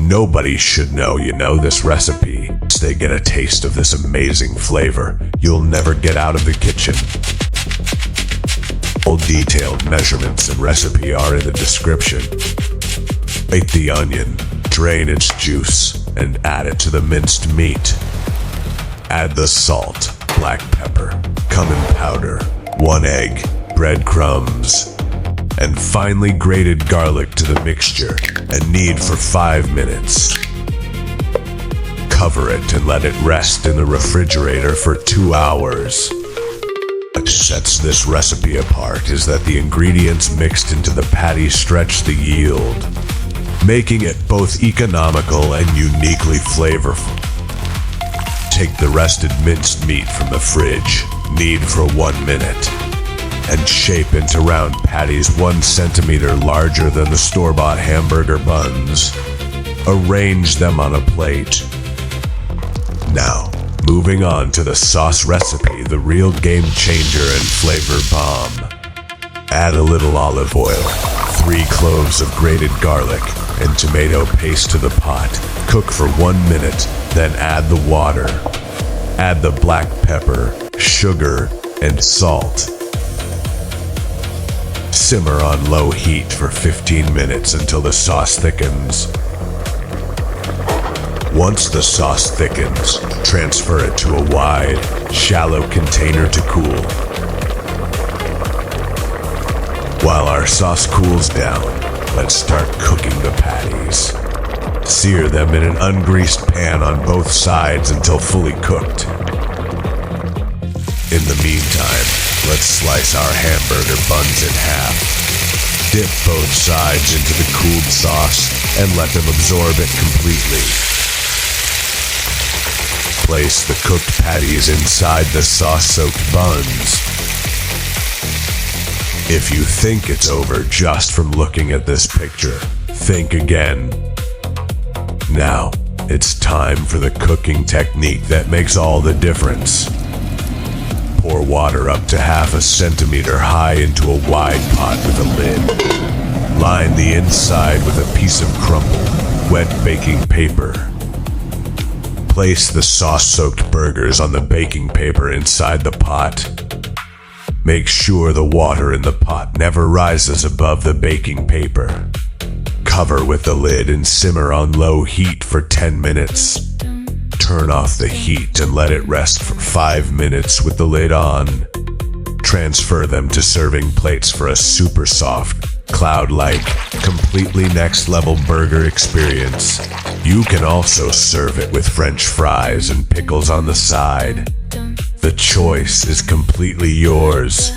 Nobody should know you know this recipe. Once they get a taste of this amazing flavor, you'll never get out of the kitchen. All detailed measurements and recipe are in the description. Grate the onion, drain its juice, and add it to the minced meat. Add the salt, black pepper, cumin powder, 1 egg, breadcrumbs, and finely grated garlic to the mixture and knead for 5 minutes. Cover it and let it rest in the refrigerator for 2 hours. What sets this recipe apart is that the ingredients mixed into the patty stretch the yield, making it both economical and uniquely flavorful. Take the rested minced meat from the fridge, knead for 1 minute, and shape into round patties 1 centimeter larger than the store-bought hamburger buns. Arrange them on a plate. Now, moving on to the sauce recipe, the real game changer and flavor bomb. Add a little olive oil, 3 cloves of grated garlic, and tomato paste to the pot. Cook for 1 minute, then add the water. Add the black pepper, sugar, and salt. Simmer on low heat for 15 minutes until the sauce thickens. Once the sauce thickens, transfer it to a wide, shallow container to cool. While our sauce cools down, let's start cooking the patties. Sear them in an ungreased pan on both sides until fully cooked. In the meantime, let's slice our hamburger buns in half. Dip both sides into the cooled sauce and let them absorb it completely. Place the cooked patties inside the sauce-soaked buns. If you think it's over just from looking at this picture, think again. Now, it's time for the cooking technique that makes all the difference. Pour water up to 1/2 centimeter high into a wide pot with a lid. Line the inside with a piece of crumpled, wet baking paper. Place the sauce-soaked burgers on the baking paper inside the pot. Make sure the water in the pot never rises above the baking paper. Cover with the lid and simmer on low heat for 10 minutes. Turn off the heat and let it rest for 5 minutes with the lid on. Transfer them to serving plates for a super soft, cloud-like, completely next-level burger experience. You can also serve it with French fries and pickles on the side. The choice is completely yours.